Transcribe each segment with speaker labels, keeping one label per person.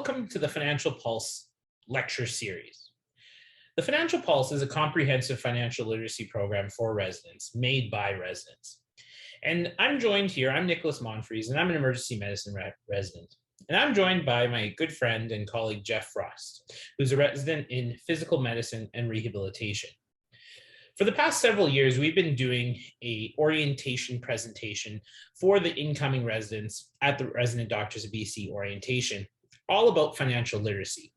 Speaker 1: welcome to the Financial Pulse lecture series. The Financial Pulse is a comprehensive financial literacy program for residents, made by residents. And I'm joined here, I'm Nicholas Monfries, and I'm an emergency medicine resident. And I'm joined by my good friend and colleague, Jeff Frost, who's a resident in physical medicine and rehabilitation. For the past several years, we've been doing an orientation presentation for the incoming residents at the Resident Doctors of BC orientation, all about financial literacy.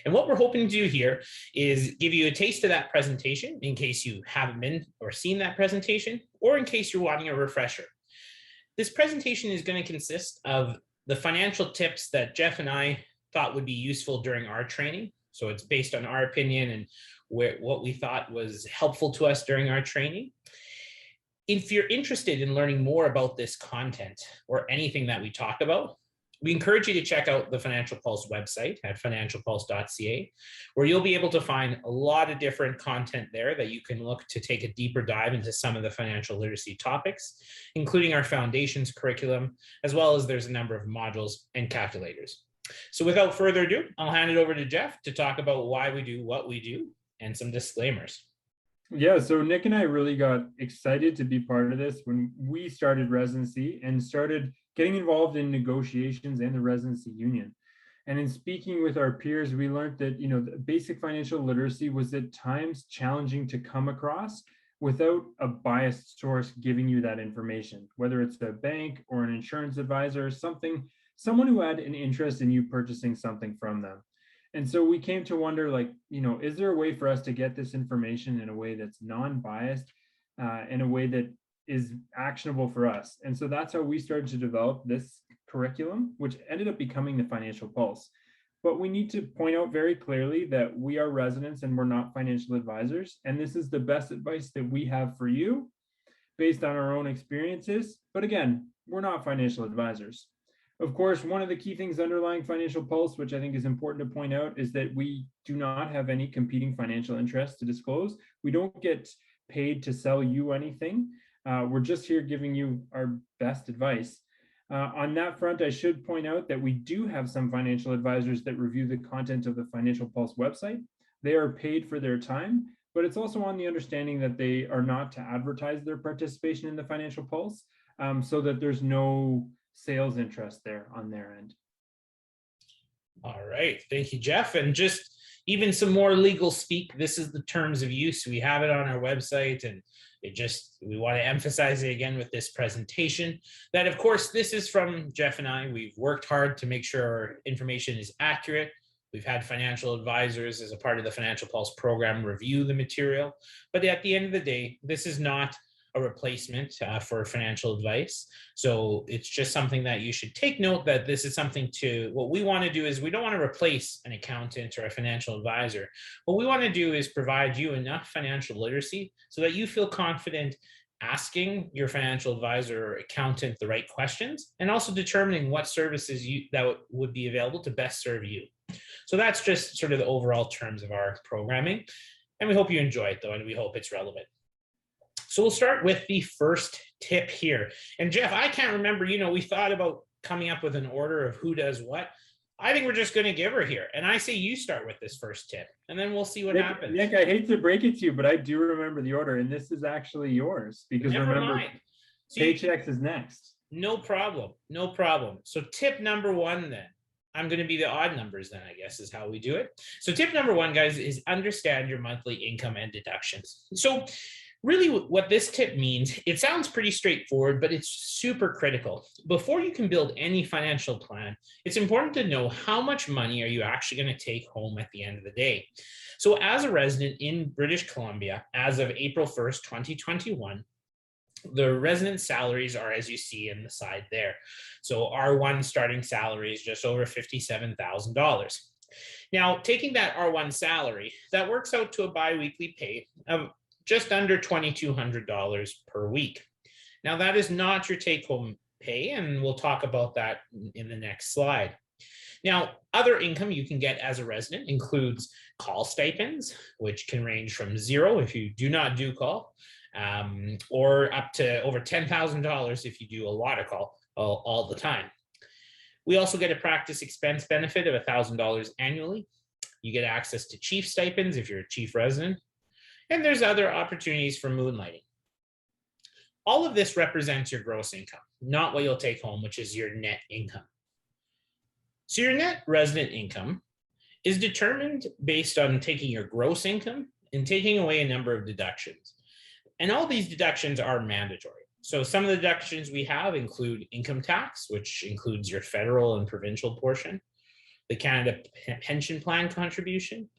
Speaker 1: And what we're hoping to do here is give you a taste of that presentation in case you haven't been or seen that presentation, or in case you're wanting a refresher. This presentation is going to consist of the financial tips that Jeff and I thought would be useful during our training. So it's based on our opinion and what we thought was helpful to us during our training. If you're interested in learning more about this content or anything that we talk about, we encourage you to check out the Financial Pulse website at financialpulse.ca, where you'll be able to find a lot of different content there that you can look to take a deeper dive into some of the financial literacy topics, including our foundations curriculum, as well as there's a number of modules and calculators. So without further ado, I'll hand it over to Jeff to talk about why we do what we do and some disclaimers.
Speaker 2: Yeah, so Nick and I really got excited to be part of this when we started residency and started getting involved in negotiations and the residency union. And in speaking with our peers, we learned that, the basic financial literacy was at times challenging to come across without a biased source giving you that information, whether it's a bank or an insurance advisor or someone who had an interest in you purchasing something from them. And so we came to wonder, is there a way for us to get this information in a way that's non-biased, in a way that is actionable for us? And so that's how we started to develop this curriculum, which ended up becoming the Financial Pulse. But we need to point out very clearly that we are residents and we're not financial advisors. And this is the best advice that we have for you based on our own experiences. But again, we're not financial advisors. Of course, one of the key things underlying Financial Pulse, which I think is important to point out, is that we do not have any competing financial interests to disclose. We don't get paid to sell you anything. We're just here giving you our best advice. On that front, I should point out that we do have some financial advisors that review the content of the Financial Pulse website. They are paid for their time, but it's also on the understanding that they are not to advertise their participation in the Financial Pulse, so that there's no sales interest there on their end.
Speaker 1: All right, thank you, Jeff. And just even some more legal speak, this is the terms of use. We have it on our website, and we want to emphasize it again with this presentation, that of course, this is from Jeff and I. We've worked hard to make sure our information is accurate. We've had financial advisors as a part of the Financial Pulse program review the material. But at the end of the day, this is not a replacement for financial advice. So it's just something that you should take note that this is something what we want to do is we don't want to replace an accountant or a financial advisor. What we want to do is provide you enough financial literacy so that you feel confident asking your financial advisor or accountant the right questions, and also determining what services that would be available to best serve you. So that's just sort of the overall terms of our programming. And we hope you enjoy it though, and we hope it's relevant. So we'll start with the first tip here. And Jeff, I can't remember, we thought about coming up with an order of who does what. I think we're just going to give her here. And I say you start with this first tip, and then we'll see what happens.
Speaker 2: Nick, I hate to break it to you, but I do remember the order, and this is actually yours. Because remember, paychecks is next.
Speaker 1: No problem. No problem. So tip number one then. I'm going to be the odd numbers then, I guess, is how we do it. So tip number one, guys, is understand your monthly income and deductions. So really what this tip means, it sounds pretty straightforward, but it's super critical. Before you can build any financial plan, it's important to know how much money are you actually going to take home at the end of the day. So as a resident in British Columbia, as of April 1st, 2021, the resident salaries are as you see in the side there. So R1 starting salary is just over $57,000. Now, taking that R1 salary, that works out to a biweekly pay of just under $2,200 per week. Now, that is not your take-home pay, and we'll talk about that in the next slide. Now, other income you can get as a resident includes call stipends, which can range from zero if you do not do call, or up to over $10,000 if you do a lot of call all the time. We also get a practice expense benefit of $1,000 annually. You get access to chief stipends if you're a chief resident, and there's other opportunities for moonlighting. All of this represents your gross income, not what you'll take home, which is your net income. So your net resident income is determined based on taking your gross income and taking away a number of deductions. And all these deductions are mandatory. So some of the deductions we have include income tax, which includes your federal and provincial portion, the Canada Pension Plan contribution,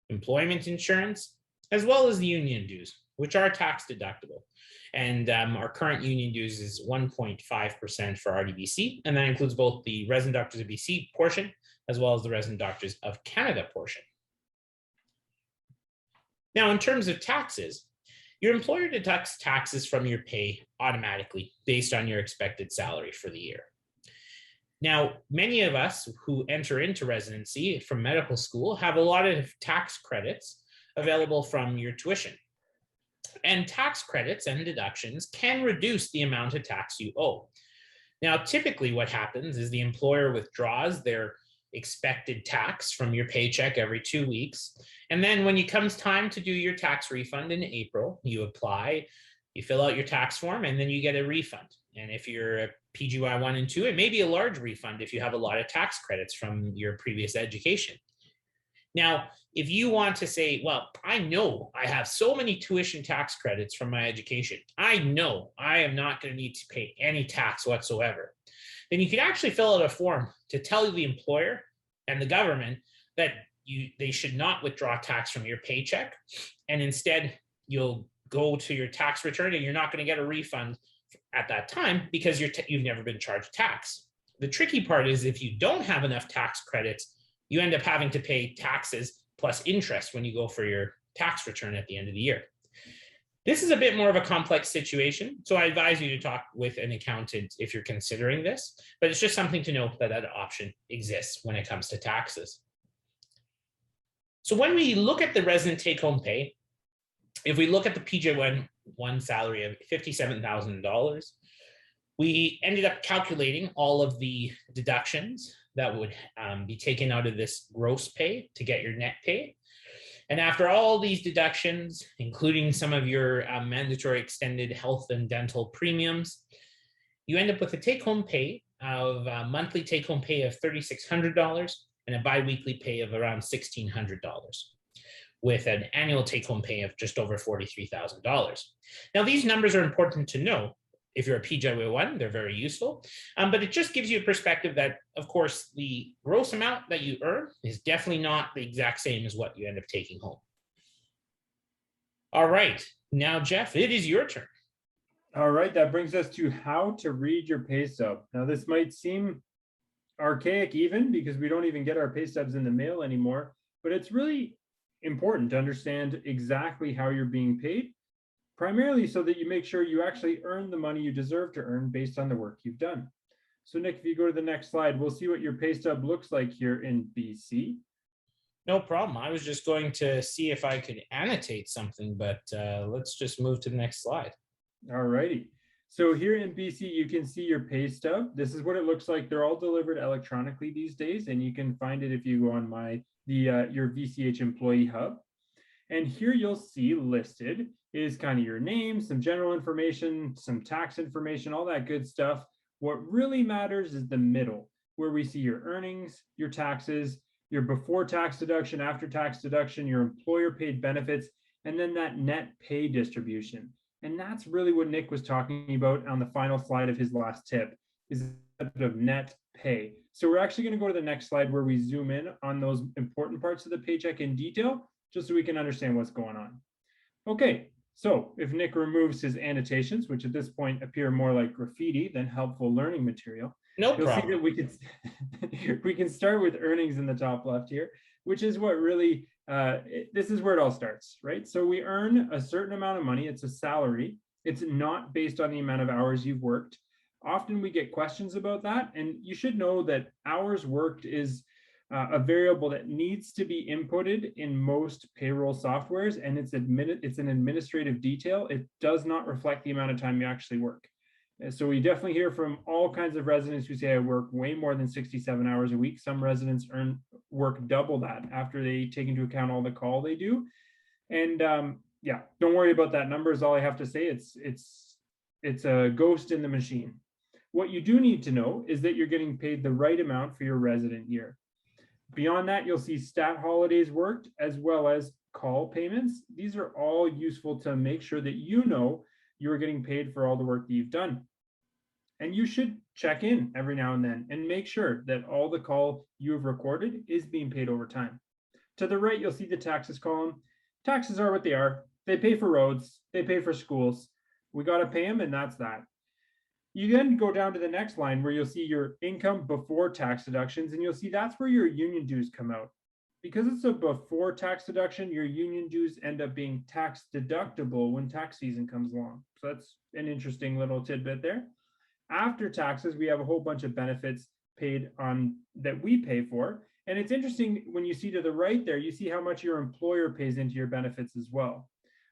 Speaker 1: employment insurance, as well as the union dues, which are tax deductible. And our current union dues is 1.5% for RDBC, and that includes both the Resident Doctors of BC portion as well as the Resident Doctors of Canada portion. Now, in terms of taxes, your employer deducts taxes from your pay automatically based on your expected salary for the year. Now, many of us who enter into residency from medical school have a lot of tax credits available from your tuition. And tax credits and deductions can reduce the amount of tax you owe. Now, typically what happens is the employer withdraws their expected tax from your paycheck every 2 weeks. And then when it comes time to do your tax refund in April, you apply, you fill out your tax form, and then you get a refund. And if you're a PGY 1 and 2, it may be a large refund if you have a lot of tax credits from your previous education. Now, if you want to say, well, I know I have so many tuition tax credits from my education, I know I am not going to need to pay any tax whatsoever, then you can actually fill out a form to tell the employer and the government that they should not withdraw tax from your paycheck. And instead, you'll go to your tax return and you're not going to get a refund at that time because you've never been charged tax. The tricky part is if you don't have enough tax credits, you end up having to pay taxes plus interest when you go for your tax return at the end of the year. This is a bit more of a complex situation, so I advise you to talk with an accountant if you're considering this, but it's just something to know that that option exists when it comes to taxes. So when we look at the resident take-home pay, if we look at the PJ1 salary of $57,000, we ended up calculating all of the deductions that would be taken out of this gross pay to get your net pay. And after all these deductions, including some of your mandatory extended health and dental premiums, you end up with a take-home pay of monthly take-home pay of $3,600 and a biweekly pay of around $1,600, with an annual take-home pay of just over $43,000. Now, these numbers are important to know. If you're a PJ1, they're very useful, but it just gives you a perspective that, of course, the gross amount that you earn is definitely not the exact same as what you end up taking home. All right, now, Jeff, it is your turn.
Speaker 2: All right, that brings us to how to read your pay stub. Now, this might seem archaic even because we don't even get our pay stubs in the mail anymore, but it's really important to understand exactly how you're being paid, primarily so that you make sure you actually earn the money you deserve to earn based on the work you've done. So Nick, if you go to the next slide, we'll see what your pay stub looks like here in BC.
Speaker 1: No problem. I was just going to see if I could annotate something, but let's just move to the next slide.
Speaker 2: All righty. So here in BC, you can see your pay stub. This is what it looks like. They're all delivered electronically these days, and you can find it if you go on your VCH employee hub. And here you'll see listed is kind of your name, some general information, some tax information, all that good stuff. What really matters is the middle, where we see your earnings, your taxes, your before tax deduction, after tax deduction, your employer paid benefits, and then that net pay distribution. And that's really what Nick was talking about on the final slide of his last tip, is of net pay. So we're actually going to go to the next slide where we zoom in on those important parts of the paycheck in detail, just so we can understand what's going on. Okay, so if Nick removes his annotations, which at this point appear more like graffiti than helpful learning material,
Speaker 1: no
Speaker 2: you'll
Speaker 1: problem.
Speaker 2: see that we can start with earnings in the top left here, which is what really, this is where it all starts, right? So we earn a certain amount of money. It's a salary. It's not based on the amount of hours you've worked. Often we get questions about that, and you should know that hours worked is a variable that needs to be inputted in most payroll softwares, and it's an administrative detail. It does not reflect the amount of time you actually work. And so we definitely hear from all kinds of residents who say I work way more than 67 hours a week. Some residents work double that after they take into account all the call they do. And yeah, don't worry about that number is all I have to say. It's a ghost in the machine. What you do need to know is that you're getting paid the right amount for your resident year. Beyond that, you'll see stat holidays worked as well as call payments. These are all useful to make sure that you know you're getting paid for all the work that you've done. And you should check in every now and then and make sure that all the call you have recorded is being paid over time. To the right, you'll see the taxes column. Taxes are what they are. They pay for roads, they pay for schools. We got to pay them, and that's that. You then go down to the next line where you'll see your income before tax deductions, and you'll see that's where your union dues come out. Because it's a before tax deduction, your union dues end up being tax deductible when tax season comes along. So that's an interesting little tidbit there. After taxes, we have a whole bunch of benefits paid on that we pay for. And it's interesting when you see to the right there, you see how much your employer pays into your benefits as well.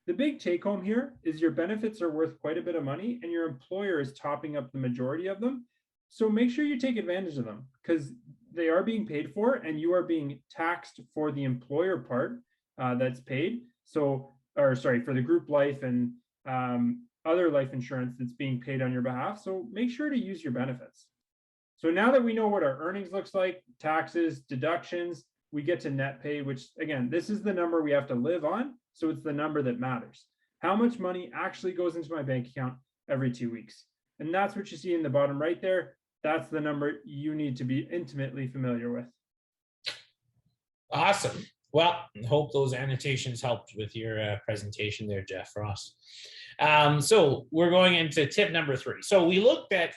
Speaker 2: The big take home here is your benefits are worth quite a bit of money and your employer is topping up the majority of them. So make sure you take advantage of them because they are being paid for and you are being taxed for the employer part that's paid. So, or sorry, for the group life and other life insurance that's being paid on your behalf. So make sure to use your benefits. So now that we know what our earnings looks like, taxes, deductions, we get to net pay, which again, this is the number we have to live on. So it's the number that matters. How much money actually goes into my bank account every 2 weeks? And that's what you see in the bottom right there. That's the number you need to be intimately familiar with.
Speaker 1: Awesome. Well, I hope those annotations helped with your presentation there, Jeff Ross. So we're going into tip number 3. So we looked at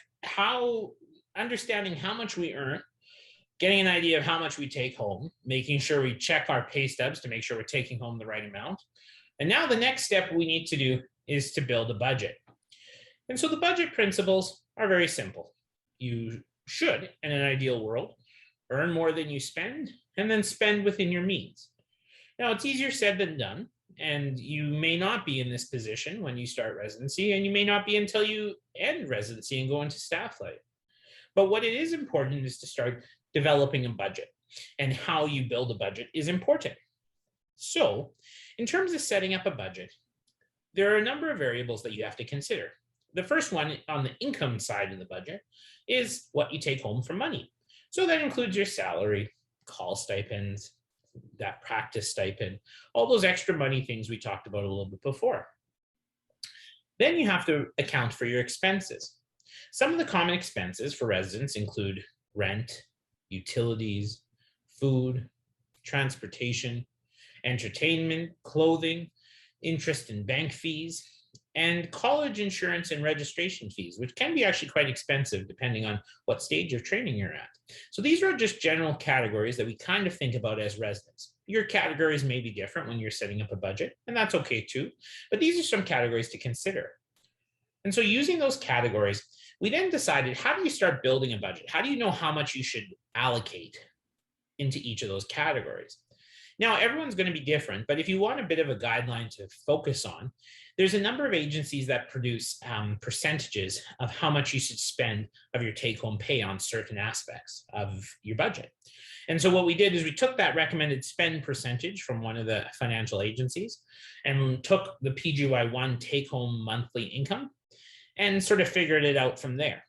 Speaker 1: understanding how much we earn, getting an idea of how much we take home, making sure we check our pay stubs to make sure we're taking home the right amount. And now the next step we need to do is to build a budget. And so the budget principles are very simple. You should, in an ideal world, earn more than you spend and then spend within your means. Now, it's easier said than done, and you may not be in this position when you start residency, and you may not be until you end residency and go into staff life. But what it is important is to start developing a budget, and how you build a budget is important. So, in terms of setting up a budget, there are a number of variables that you have to consider. The first one on the income side of the budget is what you take home for money. So that includes your salary, call stipends, that practice stipend, all those extra money things we talked about a little bit before. Then you have to account for your expenses. Some of the common expenses for residents include rent, utilities, food, transportation, entertainment, clothing, interest and bank fees, and college insurance and registration fees, which can be actually quite expensive depending on what stage of training you're at. So these are just general categories that we kind of think about as residents. Your categories may be different when you're setting up a budget, and that's okay too, but these are some categories to consider. And so using those categories, we then decided, how do you start building a budget? How do you know how much you should allocate into each of those categories? Now, everyone's going to be different, but if you want a bit of a guideline to focus on, there's a number of agencies that produce percentages of how much you should spend of your take-home pay on certain aspects of your budget. And so what we did is we took that recommended spend percentage from one of the financial agencies and took the PGY1 take-home monthly income and sort of figured it out from there.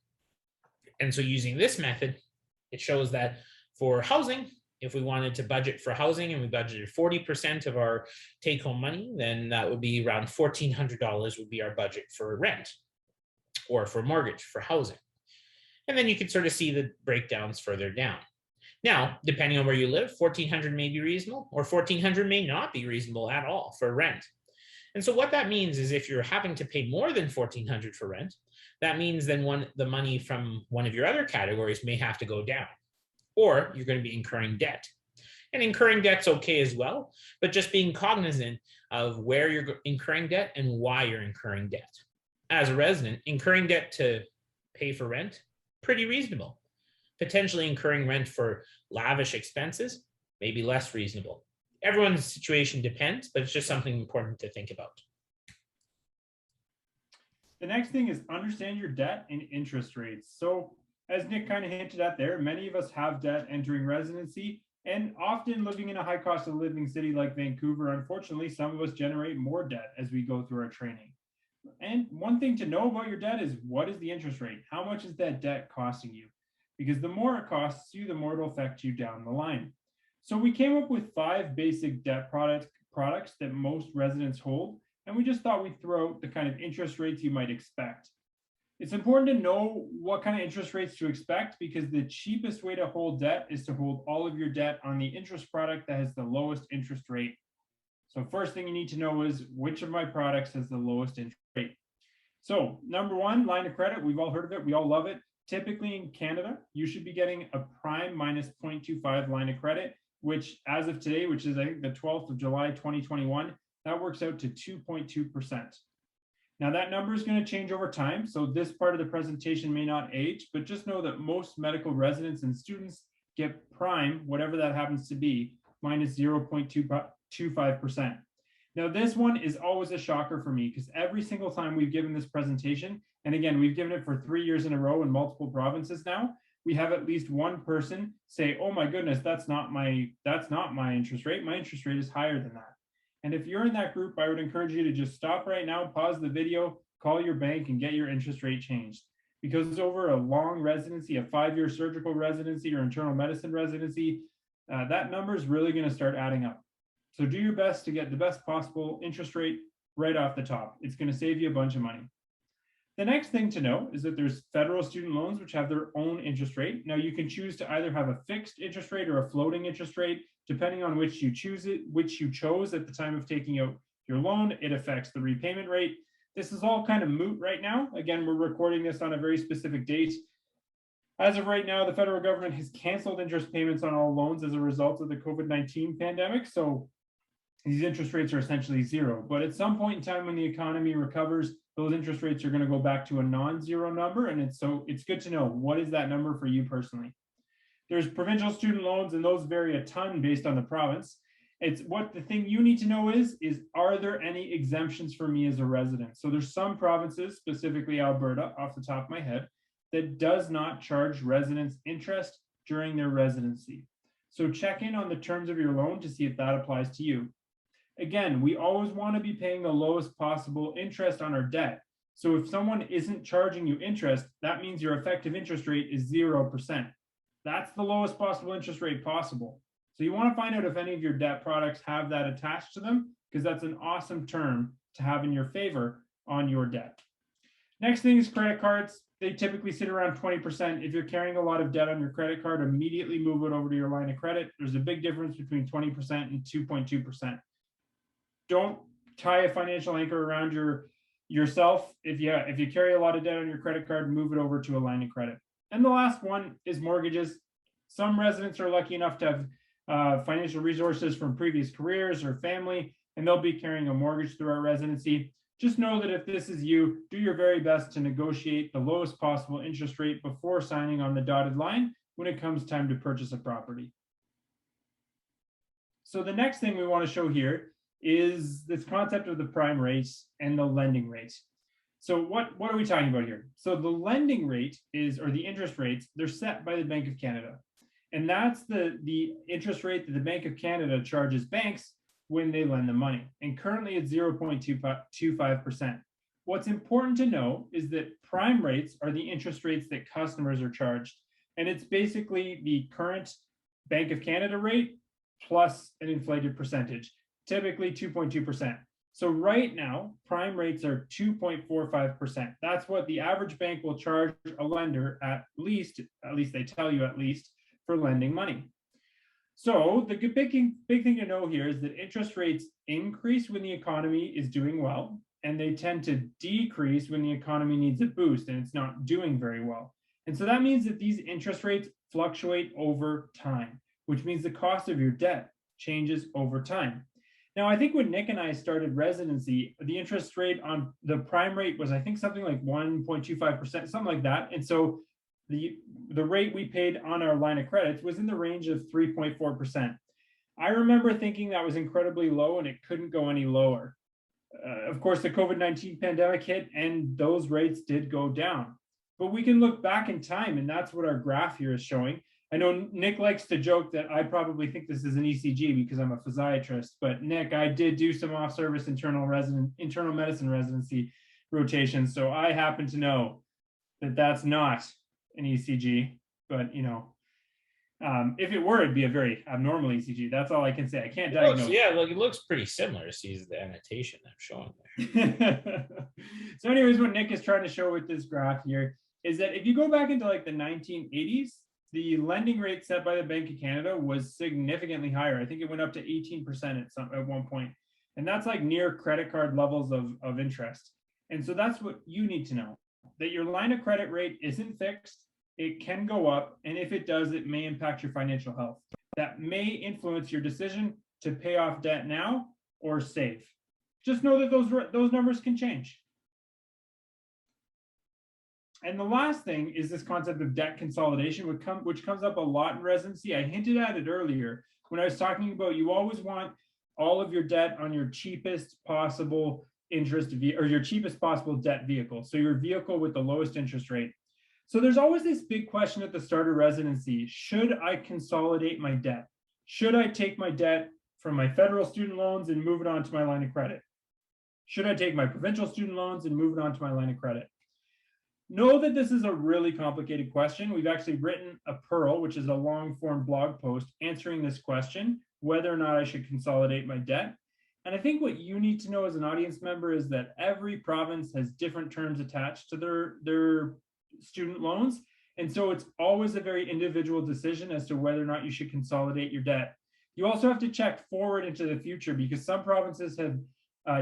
Speaker 1: And so using this method, it shows that for housing, if we wanted to budget for housing and we budgeted 40% of our take-home money, then that would be around $1,400 would be our budget for rent or for mortgage for housing. And then you can sort of see the breakdowns further down. Now, depending on where you live, $1,400 may be reasonable or $1,400 may not be reasonable at all for rent. And so what that means is if you're having to pay more than $1,400 for rent, that means then the money from one of your other categories may have to go down, or you're going to be incurring debt. And incurring debt's okay as well, but just being cognizant of where you're incurring debt and why you're incurring debt. As a resident, incurring debt to pay for rent, pretty reasonable. Potentially incurring rent for lavish expenses, maybe less reasonable. Everyone's situation depends, but it's just something important to think about.
Speaker 2: The next thing is understand your debt and interest rates. So, as Nick kind of hinted at there, many of us have debt entering residency, and often living in a high cost of living city like Vancouver, unfortunately, some of us generate more debt as we go through our training. And one thing to know about your debt is what is the interest rate? How much is that debt costing you? Because the more it costs you, the more it'll affect you down the line. So we came up with 5 basic debt products that most residents hold, and we just thought we'd throw out the kind of interest rates you might expect. It's important to know what kind of interest rates to expect because the cheapest way to hold debt is to hold all of your debt on the interest product that has the lowest interest rate. So first thing you need to know is which of my products has the lowest interest rate. So number one, line of credit. We've all heard of it. We all love it. Typically in Canada, you should be getting a prime minus 0.25 line of credit, which as of today, which is I think the 12th of July, 2021, that works out to 2.2%. Now that number is going to change over time. So this part of the presentation may not age, but just know that most medical residents and students get prime, whatever that happens to be, minus 0.25%. Now this one is always a shocker for me because every single time we've given this presentation, and again, we've given it for 3 years in a row in multiple provinces now, we have at least one person say, oh my goodness, that's not my interest rate. My interest rate is higher than that. And if you're in that group, I would encourage you to just stop right now, pause the video, call your bank and get your interest rate changed. Because over a long residency, a 5-year surgical residency or internal medicine residency, that number is really going to start adding up. So do your best to get the best possible interest rate right off the top. It's going to save you a bunch of money. The next thing to know is that there's federal student loans, which have their own interest rate. Now you can choose to either have a fixed interest rate or a floating interest rate, depending on which you chose at the time of taking out your loan. It affects the repayment rate. This is all kind of moot right now. Again, we're recording this on a very specific date. As of right now, the federal government has canceled interest payments on all loans as a result of the COVID-19 pandemic. So these interest rates are essentially zero. But at some point in time when the economy recovers, those interest rates are going to go back to a non-zero number. And it's good to know, what is that number for you personally? There's provincial student loans, and those vary a ton based on the province. It's what the thing you need to know is are there any exemptions for me as a resident? So there's some provinces, specifically Alberta, off the top of my head, that does not charge residents interest during their residency. So check in on the terms of your loan to see if that applies to you. Again, we always want to be paying the lowest possible interest on our debt. So if someone isn't charging you interest, that means your effective interest rate is 0%. That's the lowest possible interest rate possible. So you want to find out if any of your debt products have that attached to them, because that's an awesome term to have in your favor on your debt. Next thing is credit cards. They typically sit around 20%. If you're carrying a lot of debt on your credit card, immediately move it over to your line of credit. There's a big difference between 20% and 2.2%. Don't tie a financial anchor around yourself. If you carry a lot of debt on your credit card, move it over to a line of credit. And the last one is mortgages. Some residents are lucky enough to have financial resources from previous careers or family, and they'll be carrying a mortgage through our residency. Just know that if this is you, do your very best to negotiate the lowest possible interest rate before signing on the dotted line when it comes time to purchase a property. So the next thing we want to show here is this concept of the prime rates and the lending rates. So what are we talking about here? So the lending rate or the interest rates, they're set by the Bank of Canada. And that's the interest rate that the Bank of Canada charges banks when they lend the money. And currently it's 0.25%. What's important to know is that prime rates are the interest rates that customers are charged. And it's basically the current Bank of Canada rate plus an inflated percentage, typically 2.2%. So right now, prime rates are 2.45%. That's what the average bank will charge a lender at least they tell you at least, for lending money. So the big thing to know here is that interest rates increase when the economy is doing well, and they tend to decrease when the economy needs a boost and it's not doing very well. And so that means that these interest rates fluctuate over time, which means the cost of your debt changes over time. Now, I think when Nick and I started residency, the interest rate on the prime rate was, I think, something like 1.25%, something like that. And so the rate we paid on our line of credit was in the range of 3.4%. I remember thinking that was incredibly low and it couldn't go any lower. Of course, the COVID-19 pandemic hit and those rates did go down. But we can look back in time, and that's what our graph here is showing. I know Nick likes to joke that I probably think this is an ECG because I'm a physiatrist, but Nick, I did do some off-service internal medicine residency rotations, so I happen to know that that's not an ECG. But if it were, it'd be a very abnormal ECG. That's all I can say. I can't diagnose.
Speaker 1: Yeah, look, it looks pretty similar. See the annotation I'm showing
Speaker 2: there. So anyways, what Nick is trying to show with this graph here is that if you go back into like the 1980s, the lending rate set by the Bank of Canada was significantly higher. I think it went up to 18% at one point. And that's like near credit card levels of interest. And so that's what you need to know, that your line of credit rate isn't fixed. It can go up, and if it does, it may impact your financial health. That may influence your decision to pay off debt now or save. Just know that those numbers can change. And the last thing is this concept of debt consolidation, which comes up a lot in residency. I hinted at it earlier when I was talking about you always want all of your debt on your cheapest possible interest or your cheapest possible debt vehicle. So your vehicle with the lowest interest rate. So there's always this big question at the start of residency. Should I consolidate my debt? Should I take my debt from my federal student loans and move it on to my line of credit? Should I take my provincial student loans and move it on to my line of credit? Know that this is a really complicated question. We've actually written a Pearl, which is a long form blog post answering this question, whether or not I should consolidate my debt. And I think what you need to know as an audience member is that every province has different terms attached to their student loans. And so it's always a very individual decision as to whether or not you should consolidate your debt. You also have to check forward into the future because some provinces have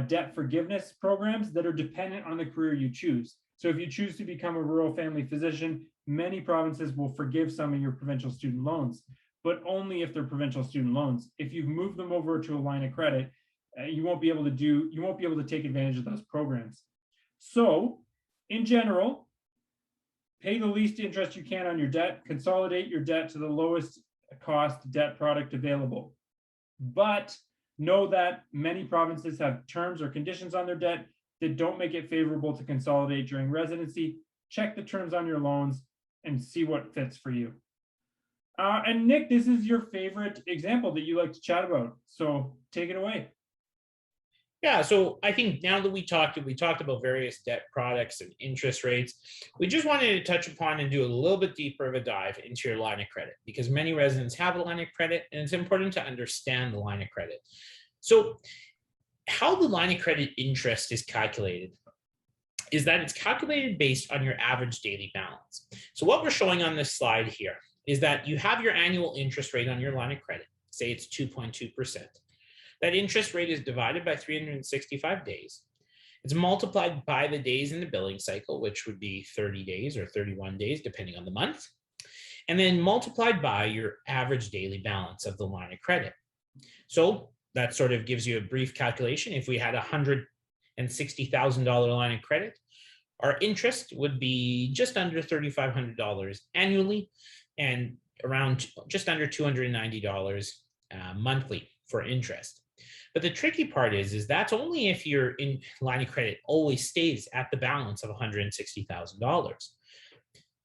Speaker 2: debt forgiveness programs that are dependent on the career you choose. So if you choose to become a rural family physician, many provinces will forgive some of your provincial student loans, but only if they're provincial student loans. If you've moved them over to a line of credit, you won't be able to take advantage of those programs. So in general, pay the least interest you can on your debt, consolidate your debt to the lowest cost debt product available. But know that many provinces have terms or conditions on their debt that don't make it favorable to consolidate during residency. Check the terms on your loans and see what fits for you. And Nick, this is your favorite example that you like to chat about. So take it away.
Speaker 1: Yeah, so I think now that we talked about various debt products and interest rates, we just wanted to touch upon and do a little bit deeper of a dive into your line of credit because many residents have a line of credit and it's important to understand the line of credit. So how the line of credit interest is calculated is that it's calculated based on your average daily balance. So what we're showing on this slide here is that you have your annual interest rate on your line of credit, say it's 2.2%. That interest rate is divided by 365 days. It's multiplied by the days in the billing cycle, which would be 30 days or 31 days, depending on the month, and then multiplied by your average daily balance of the line of credit. So that sort of gives you a brief calculation. If we had a $160,000 line of credit, our interest would be just under $3,500 annually and around just under $290 monthly for interest. But the tricky part is that's only if your line of credit always stays at the balance of $160,000.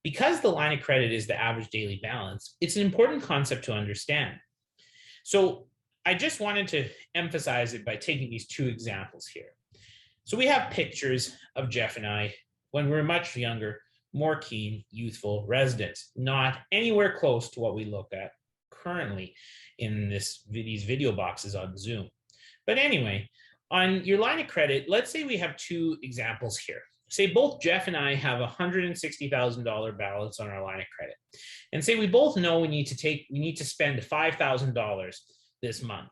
Speaker 1: Because the line of credit is the average daily balance, it's an important concept to understand. So I just wanted to emphasize it by taking these two examples here. So we have pictures of Jeff and I when we were much younger, more keen, youthful residents, not anywhere close to what we look at currently in these video boxes on Zoom. But anyway, on your line of credit, let's say we have two examples here. Say both Jeff and I have a $160,000 balance on our line of credit. And say we both know we need to spend $5,000 this month.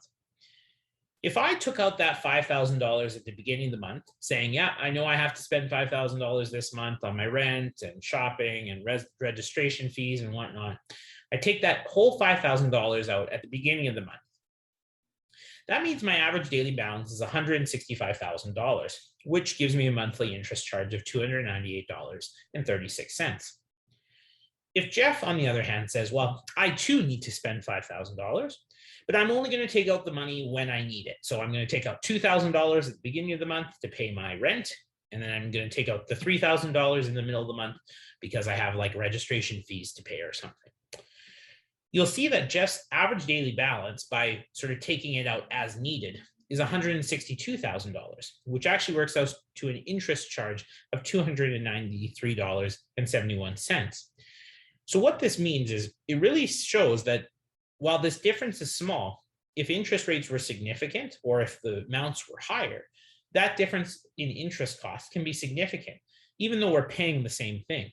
Speaker 1: If I took out that $5,000 at the beginning of the month, saying, yeah, I know I have to spend $5,000 this month on my rent and shopping and registration fees and whatnot, I take that whole $5,000 out at the beginning of the month. That means my average daily balance is $165,000, which gives me a monthly interest charge of $298.36. If Jeff, on the other hand, says, well, I too need to spend $5,000, but I'm only going to take out the money when I need it. So I'm going to take out $2,000 at the beginning of the month to pay my rent. And then I'm going to take out the $3,000 in the middle of the month because I have like registration fees to pay or something. You'll see that Jeff's average daily balance, by sort of taking it out as needed, is $162,000, which actually works out to an interest charge of $293.71. So what this means is it really shows that while this difference is small, if interest rates were significant or if the amounts were higher, that difference in interest costs can be significant, even though we're paying the same thing.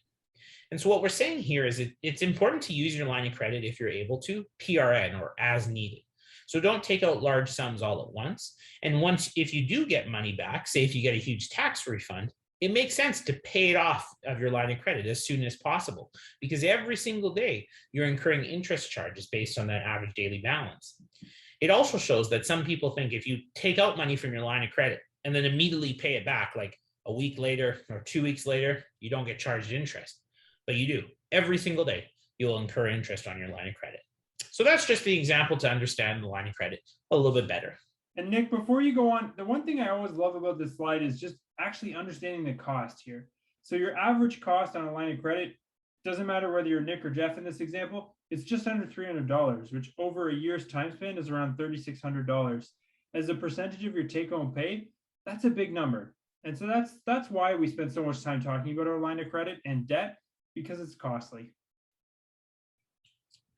Speaker 1: And so what we're saying here is it's important to use your line of credit if you're able to, PRN or as needed. So don't take out large sums all at once. And if you do get money back, say if you get a huge tax refund, it makes sense to pay it off of your line of credit as soon as possible, because every single day you're incurring interest charges based on that average daily balance. It also shows that some people think if you take out money from your line of credit and then immediately pay it back, like a week later or 2 weeks later, you don't get charged interest. But you do. Every single day, you'll incur interest on your line of credit. So that's just the example to understand the line of credit a little bit better.
Speaker 2: And Nick, before you go on, the one thing I always love about this slide is just actually understanding the cost here. So your average cost on a line of credit, doesn't matter whether you're Nick or Jeff in this example, it's just under $300, which over a year's time span is around $3,600. As a percentage of your take-home pay, that's a big number. And so that's why we spend so much time talking about our line of credit and debt, because it's costly.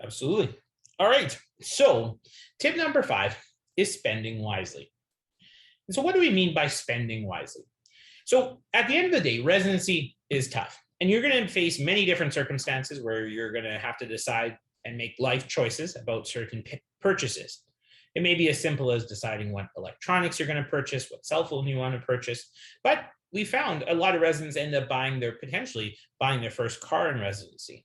Speaker 1: Absolutely. All right. So tip number 5 is spending wisely. And so what do we mean by spending wisely? So at the end of the day, residency is tough. And you're going to face many different circumstances where you're going to have to decide and make life choices about certain purchases. It may be as simple as deciding what electronics you're going to purchase, what cell phone you want to purchase. But we found a lot of residents end up potentially buying their first car in residency.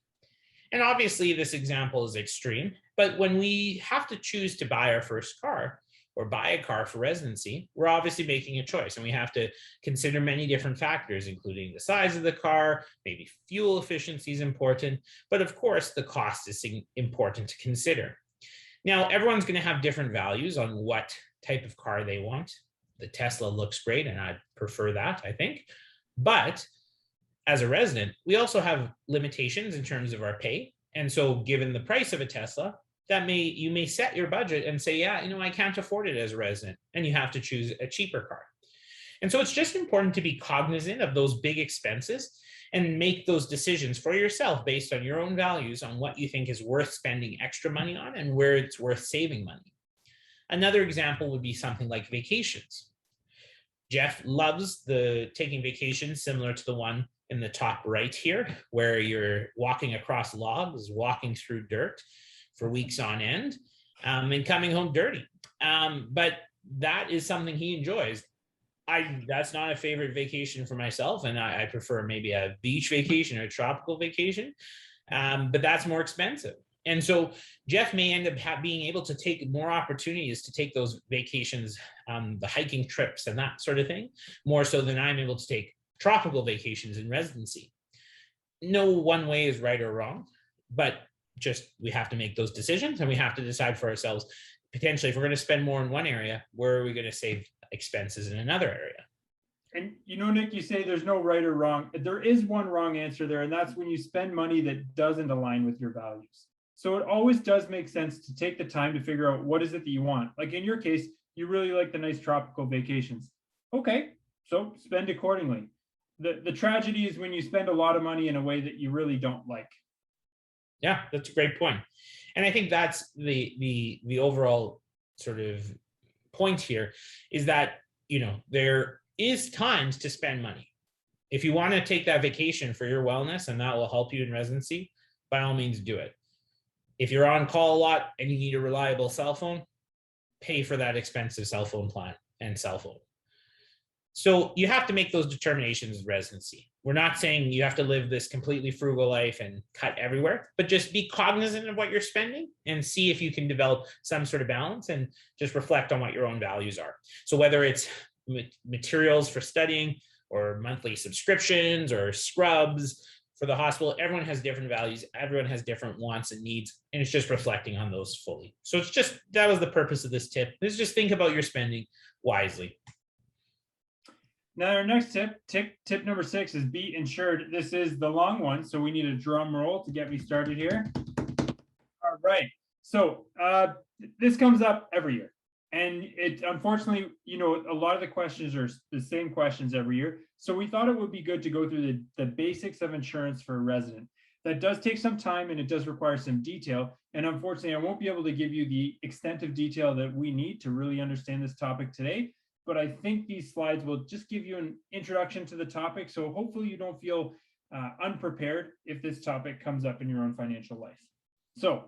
Speaker 1: And obviously this example is extreme, but when we have to choose to buy our first car or buy a car for residency, we're obviously making a choice, and we have to consider many different factors, including the size of the car, maybe fuel efficiency is important, but of course the cost is important to consider. Now, everyone's going to have different values on what type of car they want. The Tesla looks great, and I prefer that, I think. But as a resident, we also have limitations in terms of our pay. And so given the price of a Tesla, you may set your budget and say, yeah, I can't afford it as a resident, and you have to choose a cheaper car. And so it's just important to be cognizant of those big expenses and make those decisions for yourself based on your own values on what you think is worth spending extra money on and where it's worth saving money. Another example would be something like vacations. Jeff loves taking vacations similar to the one in the top right here, where you're walking across logs, walking through dirt for weeks on end, and coming home dirty. But that is something he enjoys. That's not a favorite vacation for myself, and I prefer maybe a beach vacation or a tropical vacation, but that's more expensive. And so Jeff may end up being able to take more opportunities to take those vacations, the hiking trips and that sort of thing, more so than I'm able to take tropical vacations in residency. No one way is right or wrong, but just we have to make those decisions, and we have to decide for ourselves, potentially, if we're going to spend more in one area, where are we going to save expenses in another area?
Speaker 2: And Nick, you say there's no right or wrong. There is one wrong answer there, and that's when you spend money that doesn't align with your values. So it always does make sense to take the time to figure out what is it that you want. Like in your case, you really like the nice tropical vacations. Okay, so spend accordingly. The tragedy is when you spend a lot of money in a way that you really don't like.
Speaker 1: Yeah, that's a great point. And I think that's the overall sort of point here, is that, there is times to spend money. If you want to take that vacation for your wellness and that will help you in residency, by all means do it. If you're on call a lot and you need a reliable cell phone, pay for that expensive cell phone plan and cell phone. So you have to make those determinations in residency. We're not saying you have to live this completely frugal life and cut everywhere, but just be cognizant of what you're spending and see if you can develop some sort of balance and just reflect on what your own values are. So whether it's materials for studying or monthly subscriptions or scrubs, For the hospital, everyone has different values, everyone has different wants and needs, and it's just reflecting on those fully. So it's just that was the purpose of this tip. Is just think about your spending wisely.
Speaker 2: Now, our next tip number 6 is be insured. This is the long one, so we need a drum roll to get me started here. All right. So this comes up every year. And it unfortunately, a lot of the questions are the same questions every year. So we thought it would be good to go through the basics of insurance for a resident. That does take some time and it does require some detail. And unfortunately, I won't be able to give you the extent of detail that we need to really understand this topic today. But I think these slides will just give you an introduction to the topic. So hopefully you don't feel unprepared if this topic comes up in your own financial life. So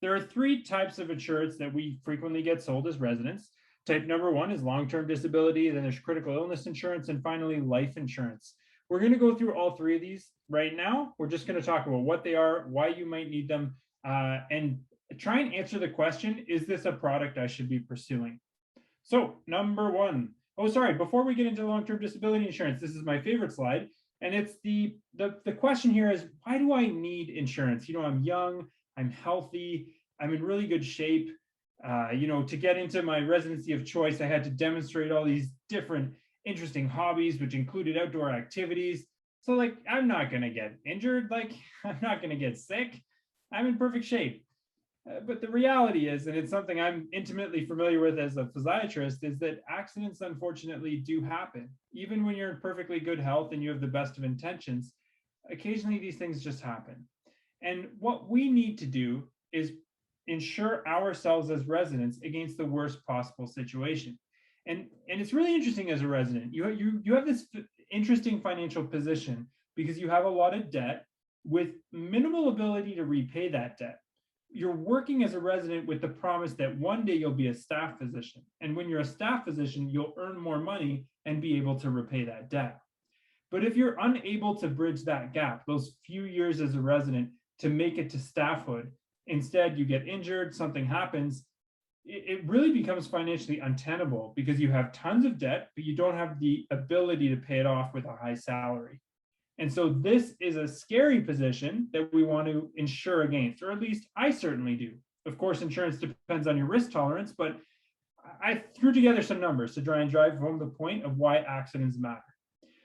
Speaker 2: there are 3 types of insurance that we frequently get sold as residents. Type number 1 is long-term disability, then there's critical illness insurance, and finally life insurance. We're going to go through all 3 of these right now. We're just going to talk about what they are, why you might need them, and try and answer the question, is this a product I should be pursuing? So number 1, before we get into long-term disability insurance, this is my favorite slide. And it's the question here is, why do I need insurance? I'm young, I'm healthy, I'm in really good shape. To get into my residency of choice, I had to demonstrate all these different interesting hobbies, which included outdoor activities. So I'm not going to get injured. I'm not going to get sick. I'm in perfect shape. But the reality is, and it's something I'm intimately familiar with as a physiatrist, is that accidents unfortunately do happen. Even when you're in perfectly good health and you have the best of intentions, occasionally these things just happen. And what we need to do is insure ourselves as residents against the worst possible situation. And it's really interesting as a resident. You have this interesting financial position because you have a lot of debt with minimal ability to repay that debt. You're working as a resident with the promise that one day you'll be a staff physician. And when you're a staff physician, you'll earn more money and be able to repay that debt. But if you're unable to bridge that gap, those few years as a resident to make it to staffhood, instead you get injured, something happens, it really becomes financially untenable because you have tons of debt, but you don't have the ability to pay it off with a high salary. And so this is a scary position that we want to insure against, or at least I certainly do. Of course, insurance depends on your risk tolerance, but I threw together some numbers to try and drive home the point of why accidents matter.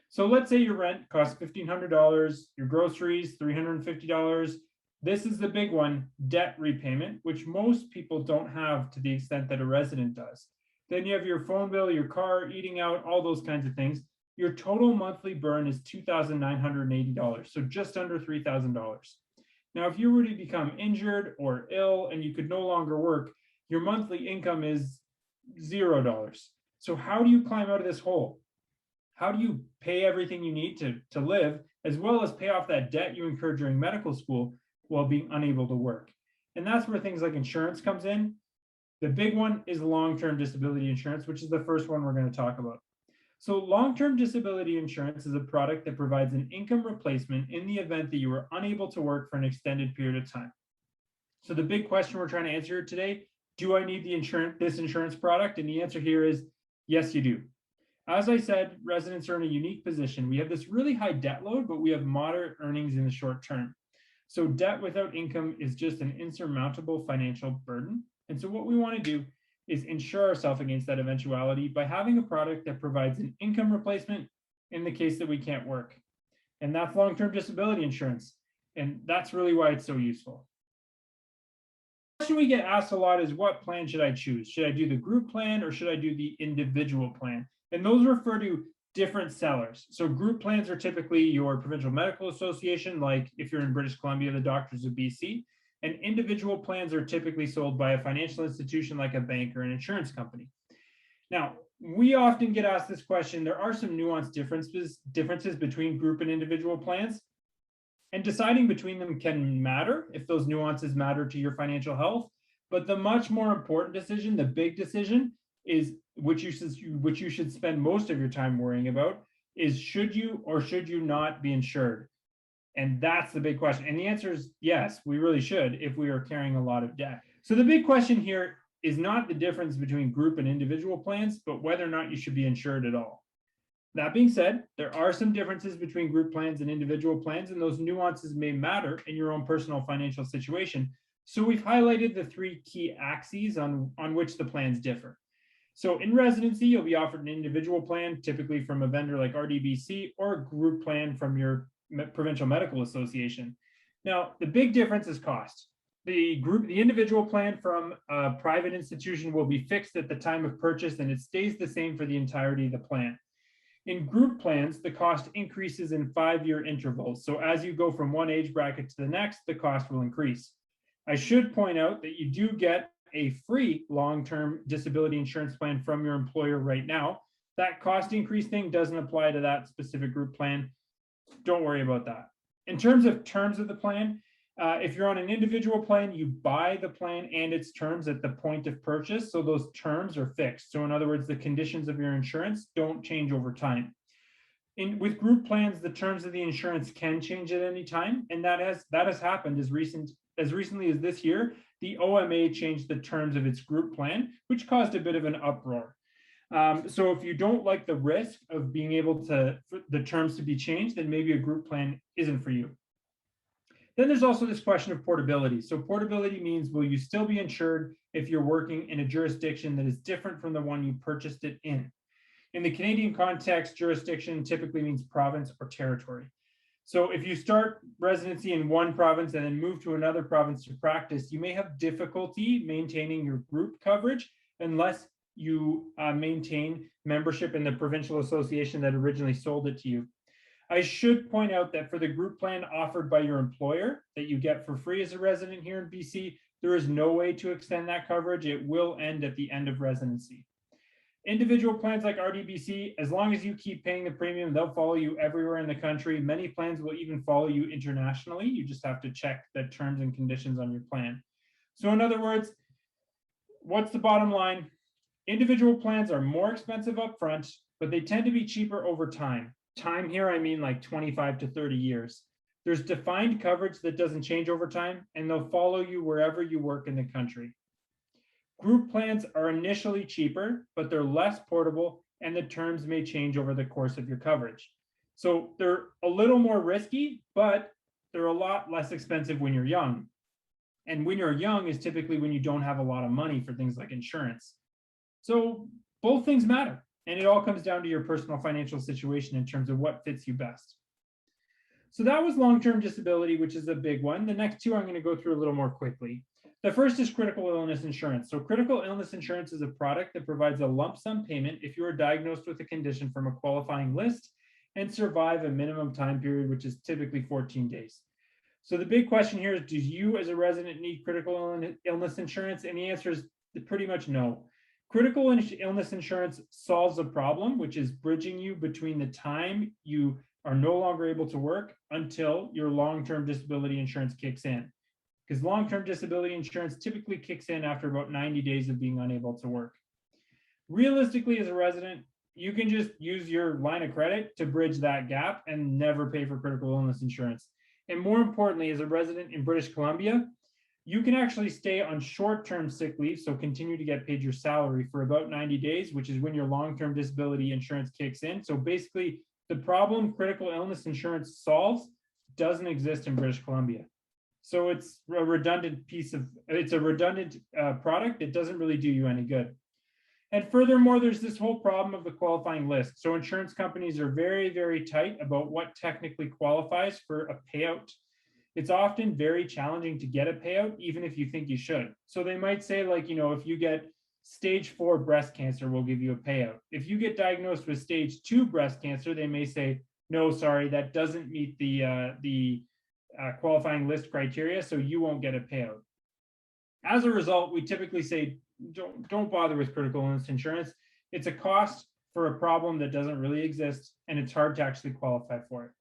Speaker 2: So let's say your rent costs $1,500, your groceries, $350. This is the big one, debt repayment, which most people don't have to the extent that a resident does. Then you have your phone bill, your car, eating out, all those kinds of things. Your total monthly burn is $2,980, so just under $3,000. Now, if you were to become injured or ill and you could no longer work, your monthly income is $0. So how do you climb out of this hole? How do you pay everything you need to live, as well as pay off that debt you incurred during medical school while being unable to work? And that's where things like insurance comes in. The big one is long-term disability insurance, which is the first one we're going to talk about. So long-term disability insurance is a product that provides an income replacement in the event that you are unable to work for an extended period of time. So the big question we're trying to answer today, do I need this insurance product? And the answer here is yes, you do. As I said, residents are in a unique position. We have this really high debt load, but we have moderate earnings in the short term. So debt without income is just an insurmountable financial burden. And so what we want to do is insure ourselves against that eventuality by having a product that provides an income replacement in the case that we can't work. And that's long-term disability insurance. And that's really why it's so useful. The question we get asked a lot is, what plan should I choose? Should I do the group plan or should I do the individual plan? And those refer to different sellers. So group plans are typically your provincial medical association, like if you're in British Columbia, the Doctors of BC. And individual plans are typically sold by a financial institution like a bank or an insurance company. Now, we often get asked this question. There are some nuanced differences between group and individual plans. And deciding between them can matter if those nuances matter to your financial health. But the much more important decision, the big decision, is which you should spend most of your time worrying about, is should you or should you not be insured? And that's the big question. And the answer is yes, we really should if we are carrying a lot of debt. So the big question here is not the difference between group and individual plans, but whether or not you should be insured at all. That being said, there are some differences between group plans and individual plans, and those nuances may matter in your own personal financial situation. So we've highlighted the three key axes on which the plans differ. So in residency, you'll be offered an individual plan, typically from a vendor like RDBC, or a group plan from your provincial medical association. Now, the big difference is cost. The individual plan from a private institution will be fixed at the time of purchase, and it stays the same for the entirety of the plan. In group plans, the cost increases in 5-year intervals. So as you go from one age bracket to the next, the cost will increase. I should point out that you do get a free long-term disability insurance plan from your employer right now. That cost increase thing doesn't apply to that specific group plan. Don't worry about that. In terms of the plan, if you're on an individual plan, you buy the plan and its terms at the point of purchase. So those terms are fixed. So in other words, the conditions of your insurance don't change over time. With group plans, the terms of the insurance can change at any time, and that has happened as recently as this year. The OMA changed the terms of its group plan, which caused a bit of an uproar. So if you don't like the risk of being able for the terms to be changed, then maybe a group plan isn't for you. Then there's also this question of portability. So portability means, will you still be insured if you're working in a jurisdiction that is different from the one you purchased it in? In the Canadian context, jurisdiction typically means province or territory. So if you start residency in one province and then move to another province to practice, you may have difficulty maintaining your group coverage unless you maintain membership in the provincial association that originally sold it to you. I should point out that for the group plan offered by your employer that you get for free as a resident here in BC, there is no way to extend that coverage. It will end at the end of residency. Individual plans like RDBC, as long as you keep paying the premium, they'll follow you everywhere in the country. Many plans will even follow you internationally. You just have to check the terms and conditions on your plan. So in other words, what's the bottom line? Individual plans are more expensive upfront, but they tend to be cheaper over time. Time here, I mean like 25 to 30 years. There's defined coverage that doesn't change over time, and they'll follow you wherever you work in the country. Group plans are initially cheaper, but they're less portable, and the terms may change over the course of your coverage. So they're a little more risky, but they're a lot less expensive when you're young. And when you're young is typically when you don't have a lot of money for things like insurance. So both things matter, and it all comes down to your personal financial situation in terms of what fits you best. So that was long-term disability, which is a big one. The next two I'm going to go through a little more quickly. The first is critical illness insurance. So critical illness insurance is a product that provides a lump sum payment if you are diagnosed with a condition from a qualifying list and survive a minimum time period, which is typically 14 days. So the big question here is, do you as a resident need critical illness insurance? And the answer is pretty much no. Critical illness insurance solves a problem, which is bridging you between the time you are no longer able to work until your long-term disability insurance kicks in. Because long-term disability insurance typically kicks in after about 90 days of being unable to work. Realistically, as a resident, you can just use your line of credit to bridge that gap and never pay for critical illness insurance. And more importantly, as a resident in British Columbia, you can actually stay on short-term sick leave, so continue to get paid your salary for about 90 days, which is when your long-term disability insurance kicks in. So basically, the problem critical illness insurance solves doesn't exist in British Columbia. So it's a redundant product. It doesn't really do you any good. And furthermore, there's this whole problem of the qualifying list. So insurance companies are very, very tight about what technically qualifies for a payout. It's often very challenging to get a payout, even if you think you should. So they might say, like, if you get stage 4 breast cancer, we'll give you a payout. If you get diagnosed with stage 2 breast cancer, they may say, no, sorry, that doesn't meet the qualifying list criteria, so you won't get a payout. As a result, we typically say, don't bother with critical illness insurance. It's a cost for a problem that doesn't really exist, and it's hard to actually qualify for it.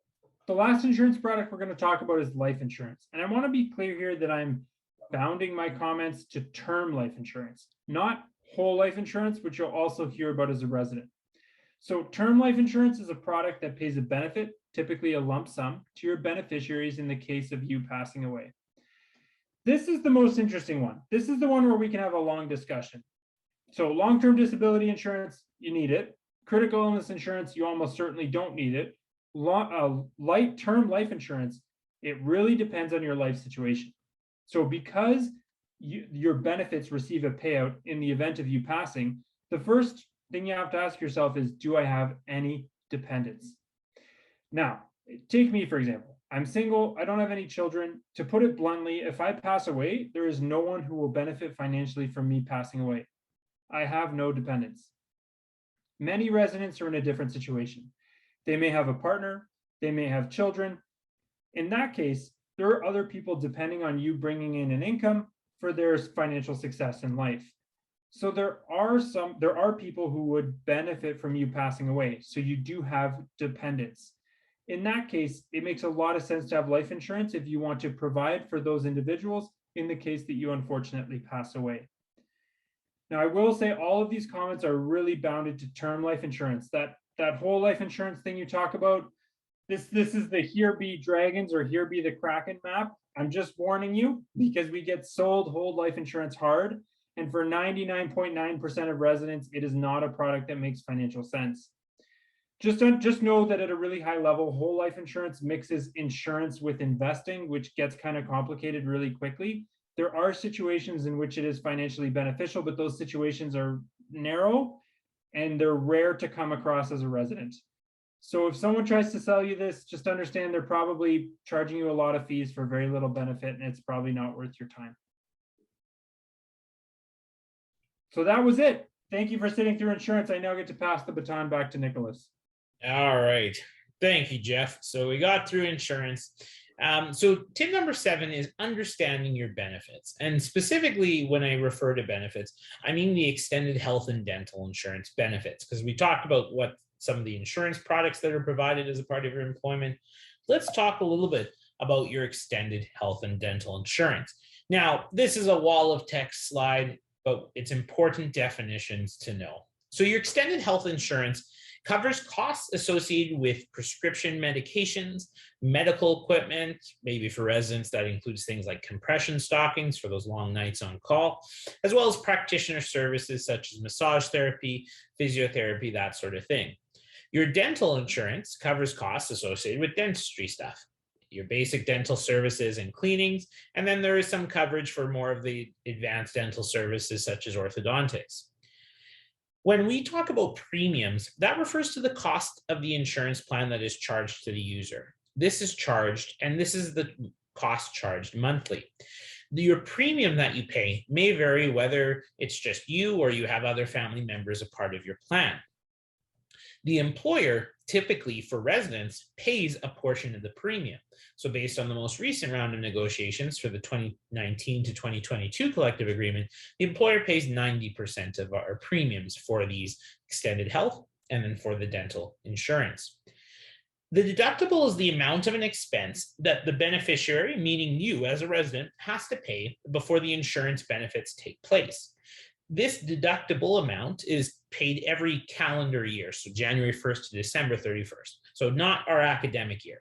Speaker 2: The last insurance product we're going to talk about is life insurance. And I want to be clear here that I'm bounding my comments to term life insurance, not whole life insurance, which you'll also hear about as a resident. So term life insurance is a product that pays a benefit, typically a lump sum, to your beneficiaries in the case of you passing away. This is the most interesting one. This is the one where we can have a long discussion. So long-term disability insurance, you need it. Critical illness insurance, you almost certainly don't need it. Light term life insurance, it really depends on your life situation. So because your benefits receive a payout in the event of you passing, the first thing you have to ask yourself is, do I have any dependents? Now, take me, for example. I'm single. I don't have any children. To put it bluntly, if I pass away, there is no one who will benefit financially from me passing away. I have no dependents. Many residents are in a different situation. They may have a partner, they may have children. In that case, there are other people depending on you bringing in an income for their financial success in life. So there are people who would benefit from you passing away. So you do have dependents. In that case, it makes a lot of sense to have life insurance if you want to provide for those individuals in the case that you unfortunately pass away. Now, I will say all of these comments are really bounded to term life insurance. That whole life insurance thing you talk about, this is the here be dragons or here be the Kraken map. I'm just warning you because we get sold whole life insurance hard. And for 99.9% of residents, it is not a product that makes financial sense. Just know that at a really high level, whole life insurance mixes insurance with investing, which gets kind of complicated really quickly. There are situations in which it is financially beneficial, but those situations are narrow and they're rare to come across as a resident. So if someone tries to sell you this, just understand they're probably charging you a lot of fees for very little benefit, and it's probably not worth your time. So that was it. Thank you for sitting through insurance. I now get to pass the baton back to Nicholas.
Speaker 1: All right. Thank you, Jeff. So we got through insurance. So tip number 7 is understanding your benefits. And specifically, when I refer to benefits, I mean the extended health and dental insurance benefits, because we talked about what some of the insurance products that are provided as a part of your employment. Let's talk a little bit about your extended health and dental insurance. Now, this is a wall of text slide, but it's important definitions to know. So your extended health insurance covers costs associated with prescription medications, medical equipment, maybe for residents that includes things like compression stockings for those long nights on call, as well as practitioner services such as massage therapy, physiotherapy, that sort of thing. Your dental insurance covers costs associated with dentistry stuff, your basic dental services and cleanings, and then there is some coverage for more of the advanced dental services such as orthodontics. When we talk about premiums, that refers to the cost of the insurance plan that is charged to the user. This is charged, and this is the cost charged monthly. Your premium that you pay may vary whether it's just you or you have other family members a part of your plan. The employer, typically for residents, pays a portion of the premium. So based on the most recent round of negotiations for the 2019 to 2022 collective agreement, the employer pays 90% of our premiums for these extended health and then for the dental insurance. The deductible is the amount of an expense that the beneficiary, meaning you as a resident, has to pay before the insurance benefits take place. This deductible amount is paid every calendar year, so January 1st to December 31st, so not our academic year.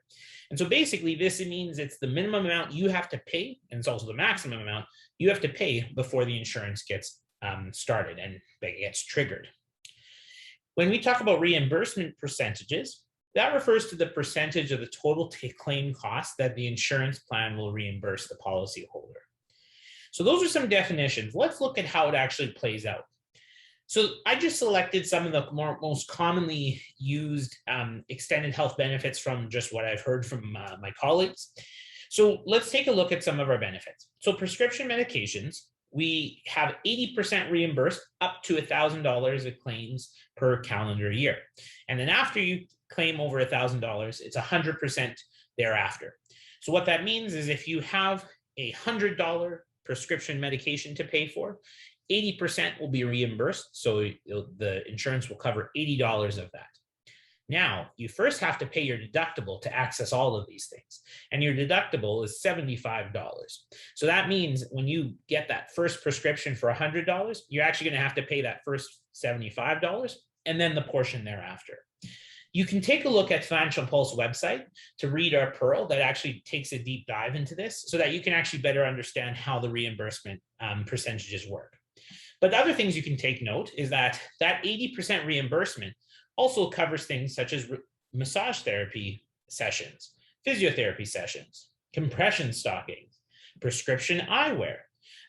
Speaker 1: And so basically this means it's the minimum amount you have to pay, and it's also the maximum amount you have to pay before the insurance gets started and gets triggered. When we talk about reimbursement percentages, that refers to the percentage of the total claim cost that the insurance plan will reimburse the policyholder. So those are some definitions. Let's look at how it actually plays out. So I just selected some of the most commonly used extended health benefits from just what I've heard from my colleagues. So let's take a look at some of our benefits. So prescription medications, we have 80% reimbursed up to $1,000 of claims per calendar year. And then after you claim over $1,000, it's 100% thereafter. So what that means is if you have a $100 prescription medication to pay for, 80% will be reimbursed. So the insurance will cover $80 of that. Now, you first have to pay your deductible to access all of these things. And your deductible is $75. So that means when you get that first prescription for $100, you're actually going to have to pay that first $75 and then the portion thereafter. You can take a look at Financial Pulse website to read our Pearl that actually takes a deep dive into this so that you can actually better understand how the reimbursement percentages work. But the other things you can take note is that 80% reimbursement also covers things such as massage therapy sessions, physiotherapy sessions, compression stockings, prescription eyewear,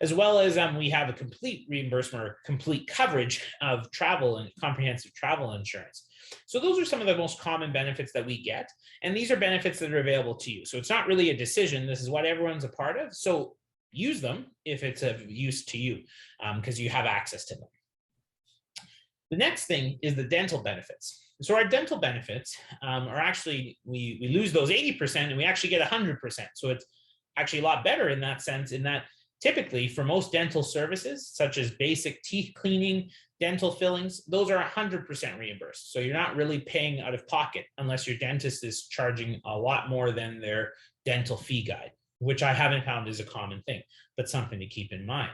Speaker 1: as well as we have a complete reimbursement or complete coverage of travel and comprehensive travel insurance. So those are some of the most common benefits that we get. And these are benefits that are available to you. So it's not really a decision. This is what everyone's a part of. So use them if it's of use to you, because you have access to them. The next thing is the dental benefits. So our dental benefits are actually, we lose those 80% and we actually get 100%. So it's actually a lot better in that sense, in that typically for most dental services, such as basic teeth cleaning, dental fillings, those are 100% reimbursed. So you're not really paying out of pocket unless your dentist is charging a lot more than their dental fee guide, which I haven't found is a common thing, but something to keep in mind.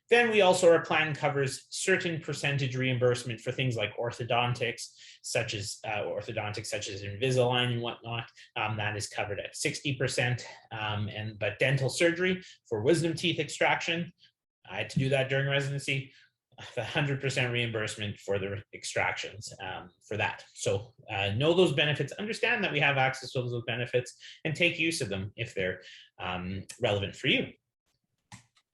Speaker 1: Then we also, our plan covers certain percentage reimbursement for things like orthodontics, such as Invisalign and whatnot. That is covered at 60%. But dental surgery for wisdom teeth extraction, I had to do that during residency. 100% reimbursement for the extractions for that. So know those benefits, understand that we have access to those benefits, and take use of them if they're relevant for you.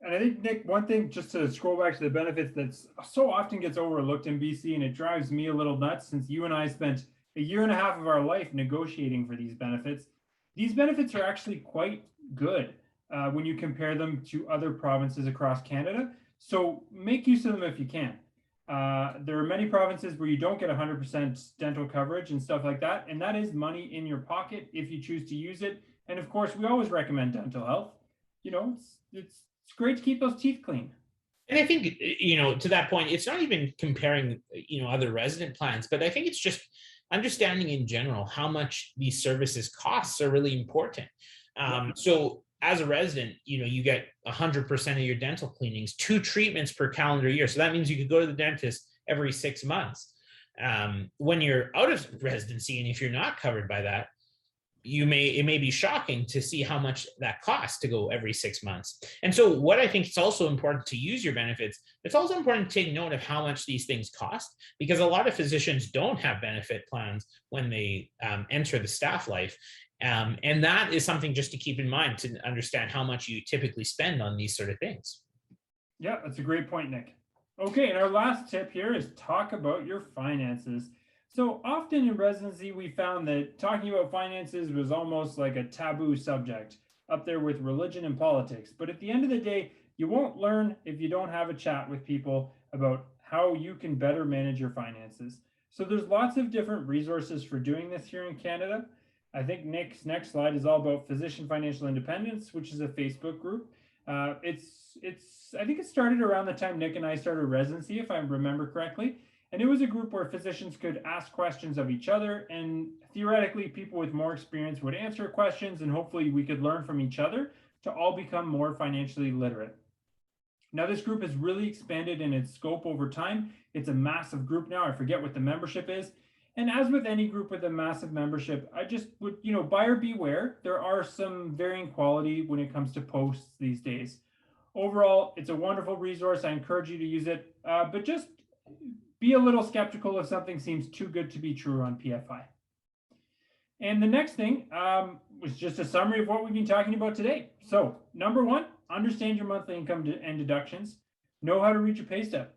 Speaker 2: And I think, Nick, one thing, just to scroll back to the benefits that so often gets overlooked in BC, and it drives me a little nuts since you and I spent a year and a half of our life negotiating for these benefits. These benefits are actually quite good when you compare them to other provinces across Canada. So make use of them if you can. There are many provinces where you don't get 100% dental coverage and stuff like that. And that is money in your pocket if you choose to use it. And of course, we always recommend dental health. You know, it's great to keep those teeth clean.
Speaker 1: And I think, to that point, it's not even comparing, other resident plans, but I think it's just understanding in general how much these services costs are really important. So as a resident, you get 100% of your dental cleanings, 2 treatments per calendar year. So that means you could go to the dentist every 6 months. When you're out of residency, and if you're not covered by that, it may be shocking to see how much that costs to go every 6 months. And so what I think it's also important to use your benefits, it's also important to take note of how much these things cost, because a lot of physicians don't have benefit plans when they enter the staff life. And that is something just to keep in mind, to understand how much you typically spend on these sort of things.
Speaker 2: Yeah, that's a great point, Nick. Okay, and our last tip here is talk about your finances. So often in residency, we found that talking about finances was almost like a taboo subject, up there with religion and politics. But at the end of the day, you won't learn if you don't have a chat with people about how you can better manage your finances. So there's lots of different resources for doing this here in Canada. I think Nick's next slide is all about Physician Financial Independence, which is a Facebook group. I think it started around the time Nick and I started residency, if I remember correctly. And it was a group where physicians could ask questions of each other, and theoretically, people with more experience would answer questions, and hopefully we could learn from each other to all become more financially literate. Now, this group has really expanded in its scope over time. It's a massive group now. I forget what the membership is. And as with any group with a massive membership, I just would, buyer beware. There are some varying quality when it comes to posts these days. Overall, it's a wonderful resource. I encourage you to use it, but just be a little skeptical if something seems too good to be true on PFI. And the next thing was just a summary of what we've been talking about today. So number 1, understand your monthly income and deductions. Know how to read your pay stub.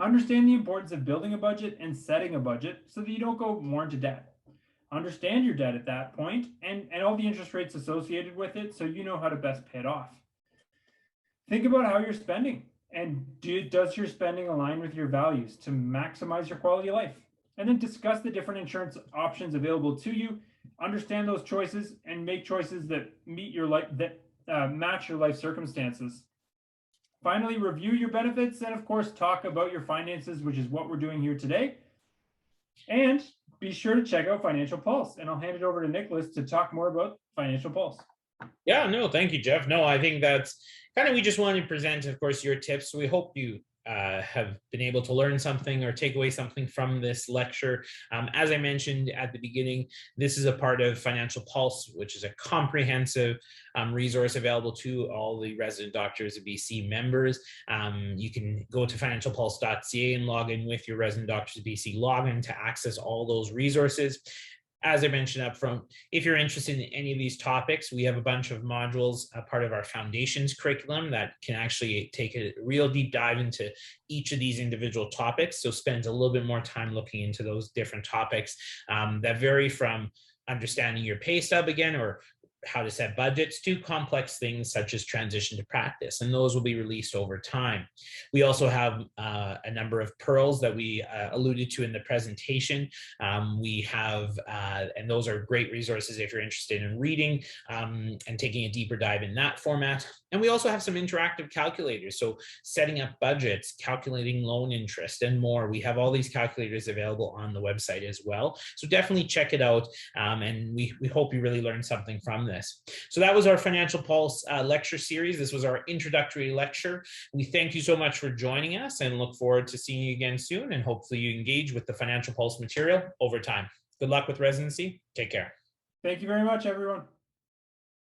Speaker 2: Understand the importance of building a budget and setting a budget so that you don't go more into debt. Understand your debt at that point and all the interest rates associated with it so you know how to best pay it off. Think about how you're spending. And does your spending align with your values to maximize your quality of life? And then discuss the different insurance options available to you. Understand those choices and make choices that meet your life, that match your life circumstances. Finally, review your benefits and, of course, talk about your finances, which is what we're doing here today. And be sure to check out Financial Pulse. And I'll hand it over to Nicholas to talk more about Financial Pulse.
Speaker 1: Yeah, no, thank you, Jeff. No, I think that's kind of, we just wanted to present, of course, your tips. So we hope you have been able to learn something or take away something from this lecture. As I mentioned at the beginning, this is a part of Financial Pulse, which is a comprehensive resource available to all the resident doctors of BC members. You can go to financialpulse.ca and log in with your resident doctors of BC login to access all those resources. As I mentioned up front, if you're interested in any of these topics, we have a bunch of modules, a part of our foundations curriculum that can actually take a real deep dive into each of these individual topics. So spends a little bit more time looking into those different topics that vary from understanding your pay stub again, or how to set budgets, to complex things such as transition to practice, and those will be released over time. We also have a number of pearls that we alluded to in the presentation. We have, and those are great resources if you're interested in reading and taking a deeper dive in that format. And we also have some interactive calculators, so setting up budgets, calculating loan interest, and more. We have all these calculators available on the website as well. So definitely check it out, and we hope you really learned something from this. So that was our Financial Pulse lecture series. This was our introductory lecture. We thank you so much for joining us and look forward to seeing you again soon, and hopefully you engage with the Financial Pulse material over time. Good luck with residency. Take care.
Speaker 2: Thank you very much, everyone.